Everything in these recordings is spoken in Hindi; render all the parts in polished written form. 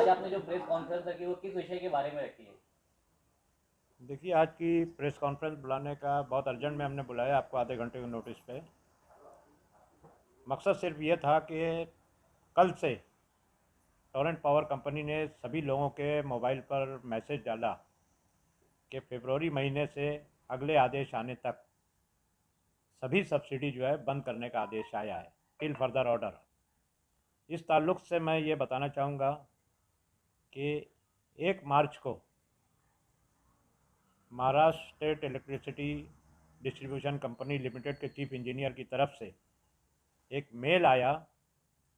आज आपने जो प्रेस कॉन्फ्रेंस रखी वो किस विषय के बारे में रखी है? देखिए, आज की प्रेस कॉन्फ्रेंस बुलाने का बहुत अर्जेंट में हमने बुलाया आपको आधे घंटे के नोटिस पे। मकसद सिर्फ ये था कि कल से टोरेंट पावर कंपनी ने सभी लोगों के मोबाइल पर मैसेज डाला कि फरवरी महीने से अगले आदेश आने तक सभी सब्सिडी जो है बंद करने का आदेश आया है, टिल फर्दर ऑर्डर। इस ताल्लुक से मैं ये बताना चाहूँगा कि 1 मार्च को Maharashtra state electricity distribution company limited के चीफ इंजीनियर की तरफ से एक मेल आया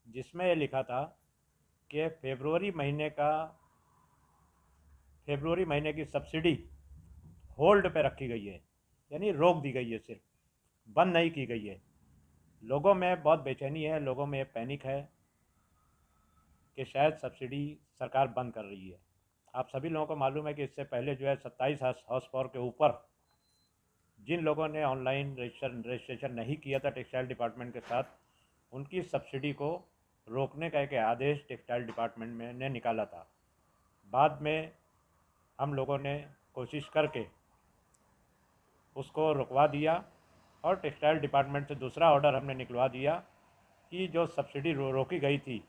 जिसमें ये लिखा था कि फरवरी महीने की सब्सिडी होल्ड पे रखी गई है, यानी रोक दी गई है, सिर्फ बंद नहीं की गई है। लोगों में बहुत बेचैनी है, लोगों में पैनिक है कि शायद सब्सिडी सरकार बंद कर रही है। आप सभी लोगों को मालूम है कि इससे पहले जो है 27 हाउस पावर के ऊपर जिन लोगों ने ऑनलाइन रजिस्ट्रेशन नहीं किया था टेक्सटाइल डिपार्टमेंट के साथ, उनकी सब्सिडी को रोकने का एक आदेश टेक्सटाइल डिपार्टमेंट में ने निकाला था। बाद में हम लोगों ने कोशिश करके उसको रुकवा दिया और टेक्सटाइल डिपार्टमेंट से दूसरा ऑर्डर हमने निकलवा दिया कि जो सब्सिडी रोकी गई थी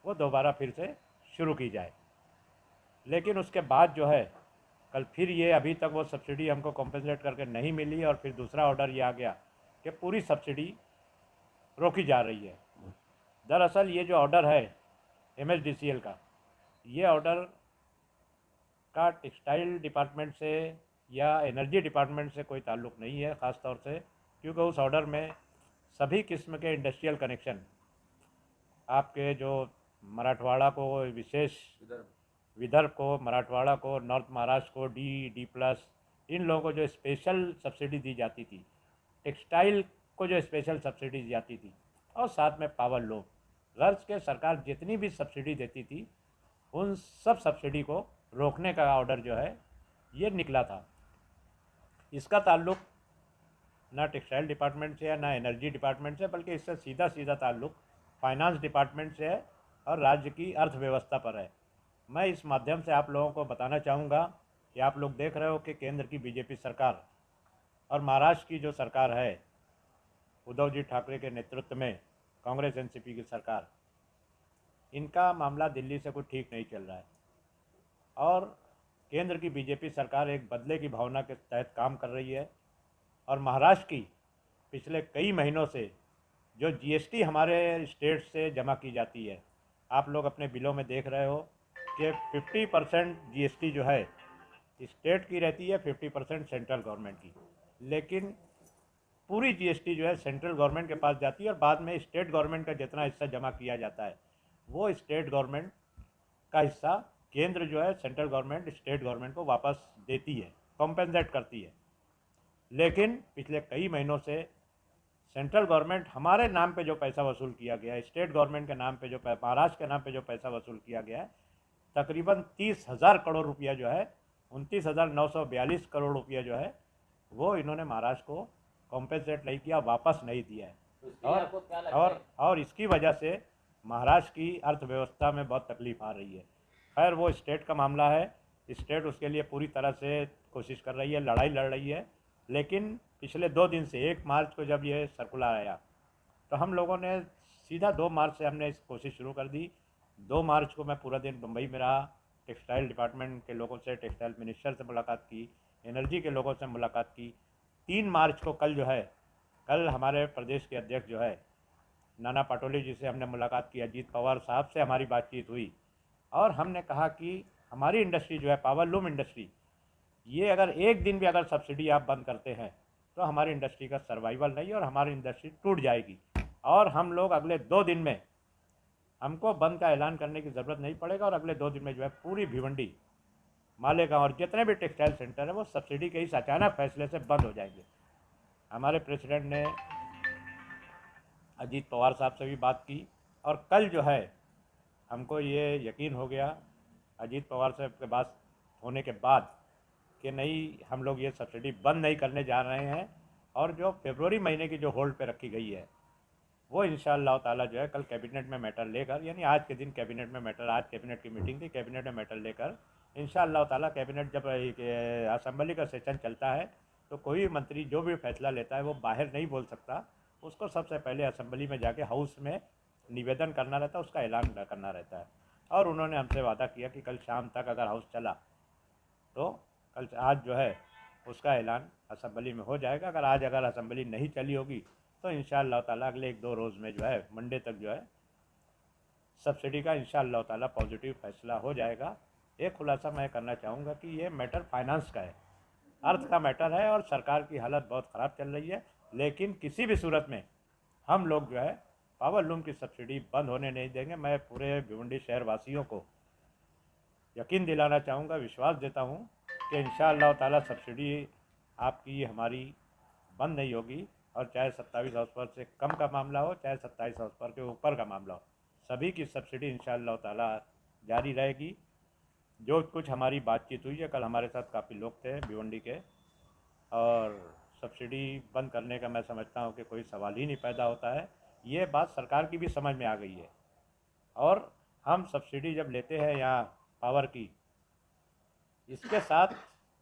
वो दोबारा फिर से शुरू की जाए। लेकिन उसके बाद जो है कल फिर ये अभी तक वो सब्सिडी हमको कॉम्पनसेट करके नहीं मिली और फिर दूसरा ऑर्डर ये आ गया कि पूरी सब्सिडी रोकी जा रही है। दरअसल ये जो ऑर्डर है MSDCL का, ये ऑर्डर का टेक्सटाइल डिपार्टमेंट से या एनर्जी डिपार्टमेंट से कोई ताल्लुक़ नहीं है, ख़ास तौर से क्योंकि उस ऑर्डर में सभी किस्म के इंडस्ट्रियल कनेक्शन, आपके जो मराठवाड़ा को विशेष, विदर्भ को, मराठवाड़ा को, नॉर्थ महाराष्ट्र को D+, इन लोगों को जो स्पेशल सब्सिडी दी जाती थी, टेक्सटाइल को जो स्पेशल सब्सिडी दी जाती थी, और साथ में पावर लूम, गर्ल्स के सरकार जितनी भी सब्सिडी देती थी उन सब सब्सिडी को रोकने का ऑर्डर जो है ये निकला था। इसका ताल्लुक़ ना टेक्सटाइल डिपार्टमेंट से है ना एनर्जी डिपार्टमेंट से, बल्कि इससे सीधा सीधा ताल्लुक़ फाइनेंस डिपार्टमेंट से है और राज्य की अर्थव्यवस्था पर है। मैं इस माध्यम से आप लोगों को बताना चाहूँगा कि आप लोग देख रहे हो कि केंद्र की बीजेपी सरकार और महाराष्ट्र की जो सरकार है उद्धव जी ठाकरे के नेतृत्व में कांग्रेस NCP की सरकार, इनका मामला दिल्ली से कुछ ठीक नहीं चल रहा है और केंद्र की बीजेपी सरकार एक बदले की भावना के तहत काम कर रही है। और महाराष्ट्र की पिछले कई महीनों से जो GST हमारे स्टेट से जमा की जाती है, आप लोग अपने बिलों में देख रहे हो कि 50% GST जो है स्टेट की रहती है, 50% सेंट्रल गवर्नमेंट की, लेकिन पूरी GST जो है सेंट्रल गवर्नमेंट के पास जाती है और बाद में स्टेट गवर्नमेंट का जितना हिस्सा जमा किया जाता है वो स्टेट गवर्नमेंट का हिस्सा केंद्र जो है, सेंट्रल गवर्नमेंट स्टेट गवर्नमेंट को वापस देती है, कॉम्पेंसेट करती है। लेकिन पिछले कई महीनों से सेंट्रल गवर्नमेंट हमारे नाम पे जो पैसा वसूल किया गया है, स्टेट गवर्नमेंट के नाम पे जो महाराष्ट्र के नाम पे जो पैसा वसूल किया गया है, तकरीबन 30,000 करोड़ रुपया जो है, 29,942 करोड़ रुपया जो है वो इन्होंने महाराष्ट्र को कॉम्पेंसेट नहीं किया, वापस नहीं दिया है। तो इसके लिए आपको क्या लगता है? और इसकी वजह से महाराष्ट्र की अर्थव्यवस्था में बहुत तकलीफ आ रही है। खैर वो स्टेट का मामला है, स्टेट उसके लिए पूरी तरह से कोशिश कर रही है, लड़ाई लड़ रही है। लेकिन पिछले 2 दिन से 1 मार्च को जब ये सर्कुलर आया तो हम लोगों ने सीधा 2 मार्च से हमने इस कोशिश शुरू कर दी। 2 मार्च को मैं पूरा दिन मुंबई में रहा, टेक्सटाइल डिपार्टमेंट के लोगों से, टेक्सटाइल मिनिस्टर से मुलाकात की, एनर्जी के लोगों से मुलाकात की। 3 मार्च को कल हमारे प्रदेश के अध्यक्ष जो है नाना पाटोले जी से हमने मुलाकात की, अजीत पवार साहब से हमारी बातचीत हुई और हमने कहा कि हमारी इंडस्ट्री जो है, पावर लूम इंडस्ट्री, ये अगर एक दिन भी अगर सब्सिडी आप बंद करते हैं तो हमारी इंडस्ट्री का सर्वाइवल नहीं और हमारी इंडस्ट्री टूट जाएगी। और हम लोग अगले 2 दिन में, हमको बंद का ऐलान करने की ज़रूरत नहीं पड़ेगा और अगले 2 दिन में जो है पूरी भिवंडी, मालेगांव और जितने भी टेक्सटाइल सेंटर है वो सब्सिडी के इस अचानक फैसले से बंद हो जाएंगे। हमारे प्रेसिडेंट ने अजीत पवार साहब से भी बात की और कल जो है हमको ये यकीन हो गया अजीत पवार साहब के बात होने के बाद कि नहीं, हम लोग ये सब्सिडी बंद नहीं करने जा रहे हैं और जो फरवरी महीने की जो होल्ड पे रखी गई है वो इंशाअल्लाह ताला जो है कल कैबिनेट में मैटर लेकर, यानी आज के दिन कैबिनेट में मैटर, आज कैबिनेट की मीटिंग थी, कैबिनेट में मैटर लेकर इंशाअल्लाह ताला कैबिनेट जब असेंबली का सेशन चलता है तो कोई भी मंत्री जो भी फैसला लेता है वो बाहर नहीं बोल सकता, उसको सबसे पहले असेंबली में जाके हाउस में निवेदन करना रहता है, उसका ऐलान करना रहता है। और उन्होंने हमसे वादा किया कि कल शाम तक अगर हाउस चला तो कल आज जो है उसका ऐलान असेंबली में हो जाएगा। अगर असेंबली नहीं चली होगी तो इंशाअल्लाह ताला अगले 1-2 रोज़ में जो है मंडे तक जो है सब्सिडी का इंशाअल्लाह ताला पॉजिटिव फैसला हो जाएगा। एक खुलासा मैं करना चाहूँगा कि ये मैटर फाइनेंस का है, अर्थ का मैटर है और सरकार की हालत बहुत ख़राब चल रही है, लेकिन किसी भी सूरत में हम लोग जो है पावर लूम की सब्सिडी बंद होने नहीं देंगे। मैं पूरे भिवंडी शहर वासियों को यकीन दिलाना चाहूँगा, विश्वास देता हूँ कि इंशाअल्लाह ताला सब्सिडी आपकी हमारी बंद नहीं होगी, और चाहे 27 हाउस पावर से कम का मामला हो, चाहे 27 हाउस पावर के ऊपर का मामला हो, सभी की सब्सिडी इंशाअल्लाह ताला जारी रहेगी। जो कुछ हमारी बातचीत हुई है, कल हमारे साथ काफ़ी लोग थे भिवंडी के, और सब्सिडी बंद करने का मैं समझता हूँ कि कोई सवाल ही नहीं पैदा होता है। ये बात सरकार की भी समझ में आ गई है, और हम सब्सिडी जब लेते हैं यहाँ पावर की, इसके साथ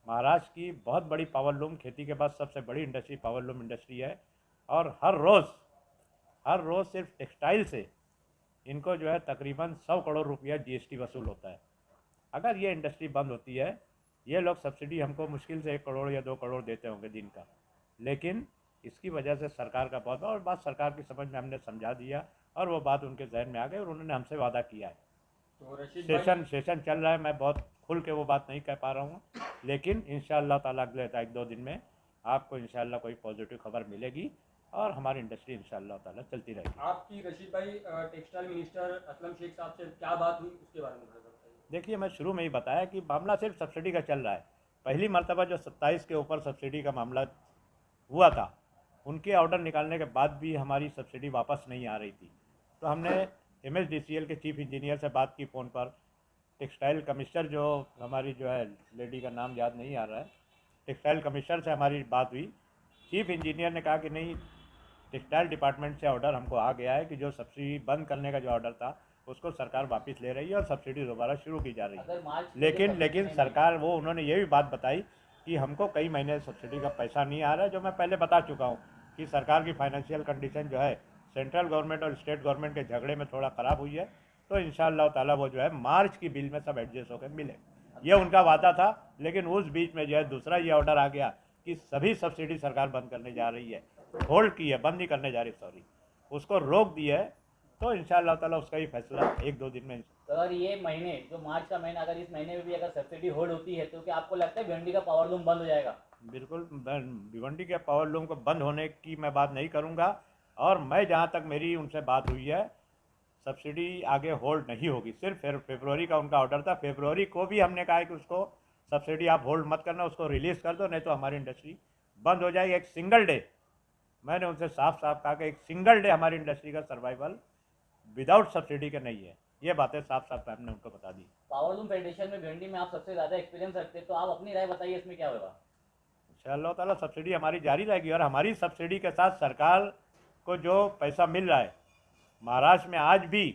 महाराष्ट्र की बहुत बड़ी पावर लूम, खेती के बाद सबसे बड़ी इंडस्ट्री पावर लूम इंडस्ट्री है, और हर रोज़ सिर्फ टेक्सटाइल से इनको जो है तकरीबन 100 करोड़ रुपया जीएसटी वसूल होता है। अगर ये इंडस्ट्री बंद होती है, ये लोग सब्सिडी हमको मुश्किल से 1 करोड़ या 2 करोड़ देते होंगे दिन का, लेकिन इसकी वजह से सरकार का बहुत, और बात सरकार की समझ में हमने समझा दिया और वो बात उनके जहन में आ गई और उन्होंने हमसे वादा किया है। तो रशीद भाई, सेशन चल रहा है, मैं बहुत खुल के वो बात नहीं कह पा रहा हूँ, लेकिन इंशाअल्लाह ताला अगले 1-2 दिन में आपको इंशाअल्लाह कोई पॉजिटिव खबर मिलेगी और हमारी इंडस्ट्री इंशाअल्लाह ताला चलती रहेगी। आपकी रशीद भाई टेक्सटाइल मिनिस्टर असलम शेख साहब से क्या बात हुई उसके बारे में थोड़ा बताइए। देखिए, मैं शुरू में ही बताया कि मामला सिर्फ सब्सिडी का चल रहा है। पहली मरतबा जो 27 के ऊपर सब्सिडी का मामला हुआ था, उनके ऑर्डर निकालने के बाद भी हमारी सब्सिडी वापस नहीं आ रही थी, तो हमने MSDCL के चीफ इंजीनियर से बात की फ़ोन पर। टेक्सटाइल कमिश्नर जो हमारी जो है, लेडी का नाम याद नहीं आ रहा है, टेक्सटाइल कमिश्नर से हमारी बात हुई। चीफ इंजीनियर ने कहा कि नहीं, टेक्सटाइल डिपार्टमेंट से ऑर्डर हमको आ गया है कि जो सब्सिडी बंद करने का जो ऑर्डर था उसको सरकार वापस ले रही है और सब्सिडी दोबारा शुरू की जा रही है। अगर मार्च लेकिन सरकार, वो उन्होंने ये भी बात बताई कि हमको कई महीने सब्सिडी का पैसा नहीं आ रहा है, जो मैं पहले बता चुका हूँ कि सरकार की फाइनेंशियल कंडीशन जो है सेंट्रल गवर्नमेंट और स्टेट गवर्नमेंट के झगड़े में थोड़ा ख़राब हुई है, तो इंशाअल्लाह ताला वो जो है मार्च की बिल में सब एडजस्ट होकर मिले, ये उनका वादा था। लेकिन उस बीच में जो है दूसरा ये ऑर्डर आ गया कि सभी सब्सिडी सरकार बंद करने जा रही है, होल्ड की है, बंद नहीं करने जा रही, सॉरी, उसको रोक दी है। तो इंशाअल्लाह ताला उसका ही फैसला 1-2 दिन में। तो अगर ये महीने, जो मार्च का महीना, अगर इस महीने में भी अगर सब्सिडी होल्ड होती है तो क्या आपको लगता है भिवंडी का पावर लूम बंद हो जाएगा? बिल्कुल, भिवंडी के पावर लूम को बंद होने की मैं बात नहीं करूंगा, और मैं जहां तक मेरी उनसे बात हुई है, सब्सिडी आगे होल्ड नहीं होगी। सिर्फ फरवरी का उनका ऑर्डर था, फरवरी को भी हमने कहा है कि उसको सब्सिडी आप होल्ड मत करना, उसको रिलीज़ कर दो, नहीं तो हमारी इंडस्ट्री बंद हो जाएगी। एक सिंगल डे, मैंने उनसे साफ साफ कहा कि एक सिंगल डे हमारी इंडस्ट्री का सर्वाइवल विदाउट सब्सिडी के नहीं है। ये बातें साफ साफ हमने उनको बता दी। पावर लूम फेडरेशन में भिवंडी में आप सबसे ज़्यादा एक्सपीरियंस रखते हैं, तो आप अपनी राय बताइए, इसमें क्या होगा? इंशाअल्लाह ताला सब्सिडी हमारी जारी रहेगी, और हमारी सब्सिडी के साथ सरकार को जो पैसा मिल रहा है, महाराष्ट्र में आज भी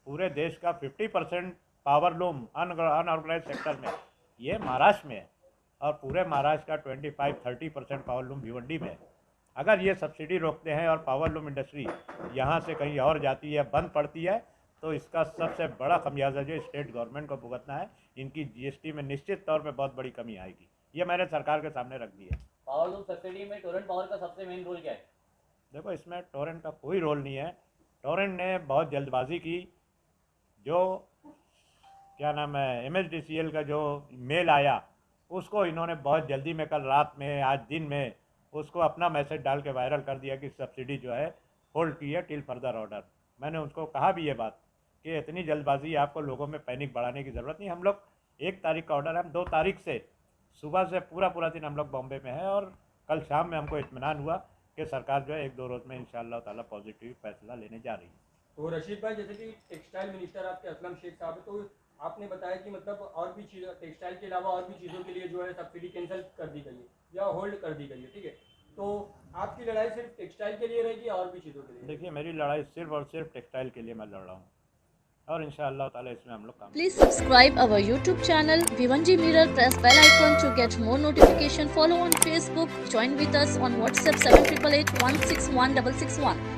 पूरे देश का 50% पावर लूम अनऑर्गेनाइज सेक्टर में ये महाराष्ट्र में है, और पूरे महाराष्ट्र का 25-30% पावर लूम भिवंडी में है। अगर ये सब्सिडी रोकते हैं और पावर लूम इंडस्ट्री यहाँ से कहीं और जाती है, बंद पड़ती है, तो इसका सबसे बड़ा खमियाजा जो स्टेट गवर्नमेंट को भुगतना है। इनकी जीएसटी में निश्चित तौर पे बहुत बड़ी कमी आएगी, ये मैंने सरकार के सामने रख दी है। पावर लूम सब्सिडी में टोरेंट पावर का सबसे मेन रोल क्या है? देखो, इसमें टोरेंट का कोई रोल नहीं है। टोरेंट ने बहुत जल्दबाजी की, जो क्या नाम है, MSDCL का जो मेल आया उसको इन्होंने बहुत जल्दी में, कल रात में, आज दिन में, उसको अपना मैसेज डाल के वायरल कर दिया कि सब्सिडी जो है होल्ड की है टिल फर्दर ऑर्डर। मैंने उनको कहा भी ये बात कि इतनी जल्दबाजी, आपको लोगों में पैनिक बढ़ाने की ज़रूरत नहीं। हम लोग 1 तारीख का ऑर्डर है, हम 2 तारीख से सुबह से पूरा दिन हम लोग बॉम्बे में हैं, और कल शाम में हमको इत्मीनान हुआ कि सरकार जो है 1-2 रोज़ में इंशाअल्लाह ताला पॉजिटिव फैसला लेने जा रही है। तो रशीद भाई, जैसे कि टेक्सटाइल मिनिस्टर आपके असलम शेख साहब है, तो आपने बताया कि मतलब और भी चीज़, टेक्सटाइल के अलावा और भी चीज़ों के लिए जो है सब्सिडी कैंसिल कर दी गई है या होल्ड कर दी गई है, ठीक है। तो आपकी लड़ाई सिर्फ टेक्सटाइल के लिए रहेगी और भी चीज़ों के लिए? देखिए, मेरी लड़ाई सिर्फ और सिर्फ टेक्सटाइल के लिए मैं लड़ रहा हूँ और इंशाअल्लाह ताला इसमें हम लोग काम Please subscribe our YouTube channel Vivanji Mirror. Press bell icon to get more notification. Follow on Facebook. Join with us on WhatsApp 7888 161 661.